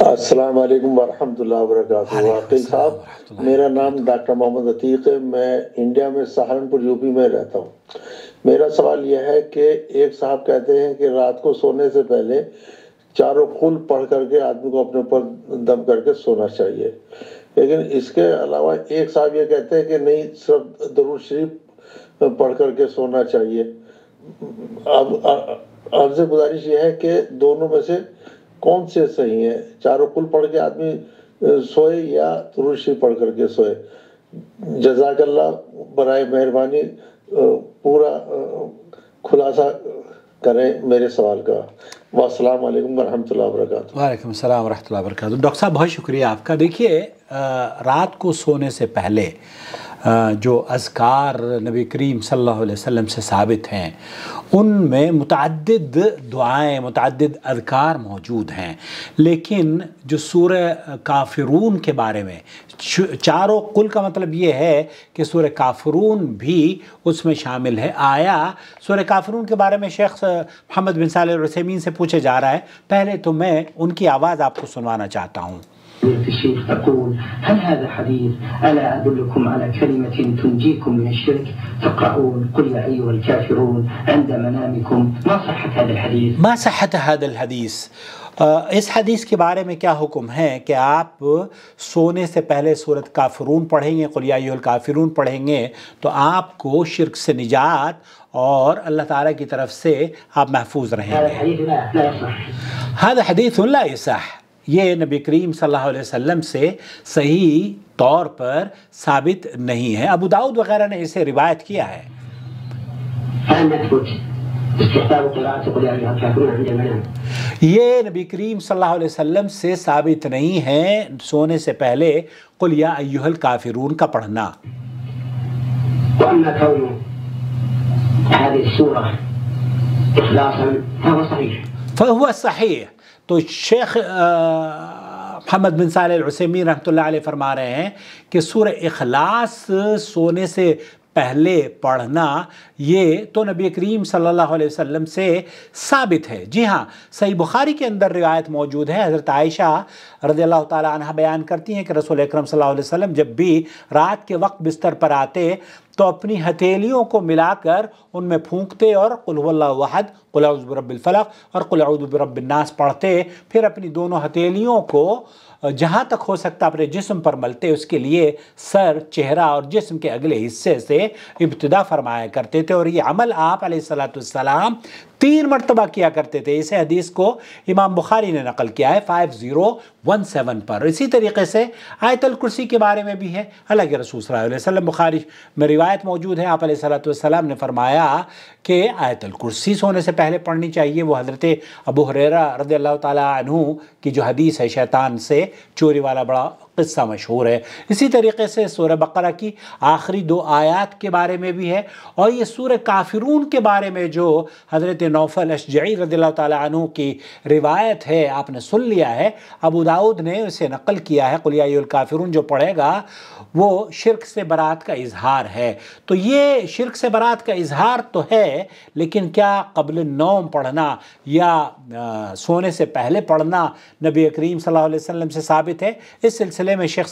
السلام علیکم ورحمۃ اللہ وبرکاتہ۔ عاقل صاحب، میرا نام ڈاکٹر محمد عتیق ہے، میں انڈیا میں سہارنپور یوپی میں رہتا ہوں۔ میرا سوال یہ ہے کہ ایک صاحب کہتے ہیں کہ رات کو سونے سے پہلے چاروں قل پڑھ کر کے آدمی کو اپنے اوپر دم کر کے سونا چاہیے، لیکن اس کے علاوہ ایک صاحب یہ کہتے ہیں کہ نہیں، صرف درود شریف پڑھ کر کے سونا چاہیے۔ اب آپ سے گزارش یہ ہے کہ دونوں میں سے کون سے صحیح ہیں، چاروں قل پڑھ کے آدمی سوئے یا درود شریف پڑھ کر کے سوئے؟ جزاک اللہ، برائے مہربانی پورا خلاصہ کریں میرے سوال کا۔ والسلام علیکم ورحمۃ اللہ وبرکاتہ۔ وعلیکم السلام ورحمۃ اللہ وبرکاتہ۔ ڈاکٹر صاحب بہت شکریہ آپ کا۔ دیکھیے، رات کو سونے سے پہلے جو اذکار نبی کریم صلی اللہ علیہ وسلم سے ثابت ہیں، ان میں متعدد دعائیں، متعدد اذکار موجود ہیں، لیکن جو سورہ کافرون کے بارے میں، چاروں قل کا مطلب یہ ہے کہ سورہ کافرون بھی اس میں شامل ہے۔ آیا سورہ کافرون کے بارے میں شیخ محمد بن صالح العثیمین سے پوچھے جا رہا ہے، پہلے تو میں ان کی آواز آپ کو سنوانا چاہتا ہوں۔ الشيخ تقول: هل هذا حديث؟ ألا أدلكم على كلمة تنجيكم من الشرك؟ تقرؤون قل يا أيها الكافرون عند منامكم. ما صحة هذا الحديث؟ ما صحة هذا الحديث؟ اس حدیث کے بارے میں کیا حکم ہے کہ آپ سونے سے پہلے سورۃ کافرون پڑھیں گے، قل یا ایھا الکافرون پڑھیں گے تو آپ کو شرک سے نجات اور اللہ تعالیٰ کی طرف سے آپ محفوظ رہیں گے۔ هذا حدیث لا يصح، یہ نبی کریم صلی اللہ علیہ وسلم سے صحیح طور پر ثابت نہیں ہے۔ ابو داؤد وغیرہ نے اسے روایت کیا ہے۔ یہ نبی کریم صلی اللہ علیہ وسلم سے ثابت نہیں ہے سونے سے پہلے قل یا ایھا الکافرون کا پڑھنا۔ وأما كون هذه السورة إخلاصا فهو صحيح. فهو صحیح۔ تو شیخ محمد بن صالح العثیمین رحمۃ اللہ علیہ فرما رہے ہیں کہ سورہ اخلاص سونے سے پہلے پڑھنا یہ تو نبی کریم صلی اللہ علیہ وسلم سے ثابت ہے۔ جی ہاں، صحیح بخاری کے اندر روایت موجود ہے، حضرت عائشہ رضی اللہ تعالی عنہ بیان کرتی ہیں کہ رسول اکرم صلی اللہ علیہ وسلم جب بھی رات کے وقت بستر پر آتے تو اپنی ہتھیلیوں کو ملا کر ان میں پھونکتے اور قل هو اللہ احد، قل اعوذ برب الفلق اور قل اعوذ برب الناس پڑھتے، پھر اپنی دونوں ہتھیلیوں کو جہاں تک ہو سکتا اپنے جسم پر ملتے، اس کے لیے سر، چہرہ اور جسم کے اگلے حصے سے ابتدا فرمایا کرتے تھے، اور یہ عمل آپ علیہ السلام 3 مرتبہ کیا کرتے تھے۔ اسے حدیث کو امام بخاری نے نقل کیا ہے 5017 پر۔ اسی طریقے سے آیت الکرسی کے بارے میں بھی ہے، اللہ کے رسول صلی اللہ علیہ وسلم، بخاری میں روایت موجود ہے، آپ علیہ السلام نے فرمایا کہ آیت الکرسی سونے سے پہلے پڑھنی چاہیے۔ وہ حضرت ابو ہریرہ رضی اللہ تعالیٰ عنہ کی جو حدیث ہے، شیطان سے چوری والا بڑا قصہ مشہور ہے۔ اسی طریقے سے سورہ بقرہ کی آخری 2 آیات کے بارے میں بھی ہے، اور یہ سورہ کافرون کے بارے میں جو حضرت نوفل اشجعی رضی اللہ تعالیٰ عنہ کی روایت ہے، آپ نے سن لیا ہے، ابو داؤد نے اسے نقل کیا ہے، قل یا ایھا الکافرون جو پڑھے گا وہ شرک سے برات کا اظہار ہے۔ تو یہ شرک سے برات کا اظہار تو ہے، لیکن کیا قبل النوم پڑھنا یا سونے سے پہلے پڑھنا نبی کریم صلی اللہ علیہ وسلم سے ثابت ہے؟ اس سلسلے میں شیخ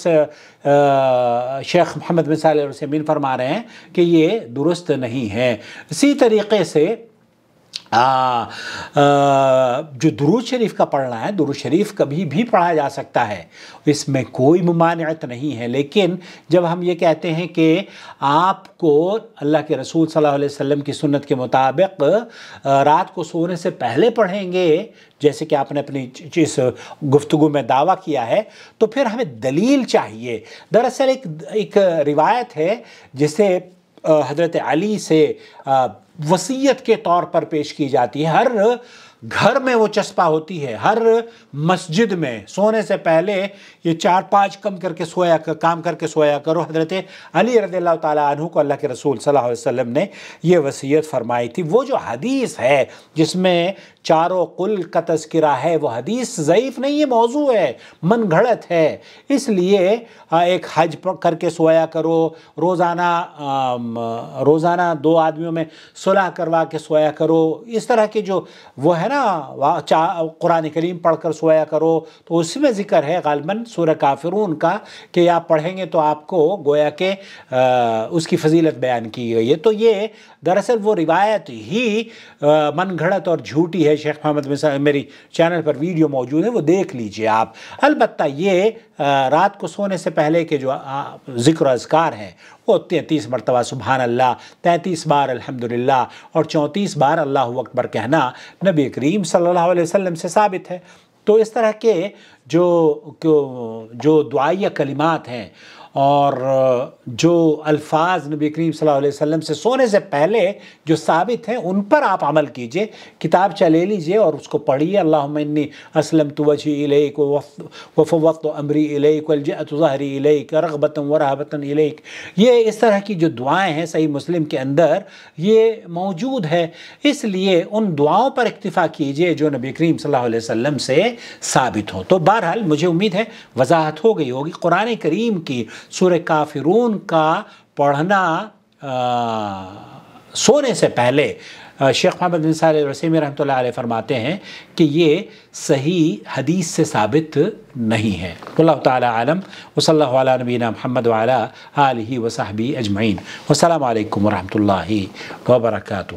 محمد بن صالح العثیمین فرما رہے ہیں کہ یہ درست نہیں ہے۔ اسی طریقے سے جو درود شریف کا پڑھنا ہے، درود شریف کبھی بھی پڑھا جا سکتا ہے، اس میں کوئی ممانعت نہیں ہے، لیکن جب ہم یہ کہتے ہیں کہ آپ کو اللہ کے رسول صلی اللہ علیہ وسلم کی سنت کے مطابق رات کو سونے سے پہلے پڑھیں گے، جیسے کہ آپ نے اپنی اس گفتگو میں دعویٰ کیا ہے، تو پھر ہمیں دلیل چاہیے۔ دراصل ایک روایت ہے جسے حضرت علی سے وصیت کے طور پر پیش کی جاتی ہے، ہر گھر میں وہ چسپاں ہوتی ہے، ہر مسجد میں سونے سے پہلے یہ 4-5 کام کر کے سویا کرو۔ حضرت علی رضی اللہ تعالیٰ عنہ کو اللہ کے رسول صلی اللہ علیہ وسلم نے یہ وصیت فرمائی تھی۔ وہ جو حدیث ہے جس میں چاروں قل کا تذکرہ ہے، وہ حدیث ضعیف نہیں ہے، موضوع ہے، من گھڑت ہے۔ اس لیے ایک حج کر کے سویا کرو، روزانہ 2 آدمیوں میں صلح کروا کے سویا کرو، اس طرح کے جو وہ ہے نا قرآن کریم پڑھ کر سویا کرو، تو اس میں ذکر ہے غالباً سورہ کافرون کا کہ آپ پڑھیں گے تو آپ کو گویا کہ اس کی فضیلت بیان کی گئی ہے۔ تو یہ دراصل وہ روایت ہی من گھڑت اور جھوٹی ہے۔ شیخ محمد میری چینل پر ویڈیو موجود ہے، وہ دیکھ لیجئے آپ۔ البتہ یہ رات کو سونے سے پہلے کے جو ذکر و اذکار ہیں وہ 33 مرتبہ سبحان اللہ، 33 بار الحمدللہ اور 34 بار اللہ اکبر کہنا نبی کریم صلی اللہ علیہ وسلم سے ثابت ہے۔ تو اس طرح کے جو دعائیہ کلمات ہیں اور جو الفاظ نبی کریم صلی اللہ علیہ وسلم سے سونے سے پہلے جو ثابت ہیں ان پر آپ عمل کیجئے، کتاب لے لیجئے اور اس کو پڑھیے۔ اللہم انی اسلمت وجہی الیک وفوضت امری الیک والجأت ظہری الیک رغبتا ورہبتا الیک، یہ اس طرح کی جو دعائیں ہیں صحیح مسلم کے اندر یہ موجود ہے۔ اس لیے ان دعاؤں پر اکتفا کیجئے جو نبی کریم صلی اللہ علیہ وسلم سے ثابت ہوں۔ تو بہرحال مجھے امید ہے وضاحت ہو گئی ہوگی۔ قرآن کریم کی سورہ کافرون کا پڑھنا سونے سے پہلے شیخ محمد بن صالح العثیمین رحمۃ اللہ علیہ فرماتے ہیں کہ یہ صحیح حدیث سے ثابت نہیں ہے۔ واللہ تعالی عالم، وصلی اللہ علی نبینا محمد وعلی آلہ وصحبہ اجمعین۔ والسلام علیکم ورحمۃ اللہ وبرکاتہ۔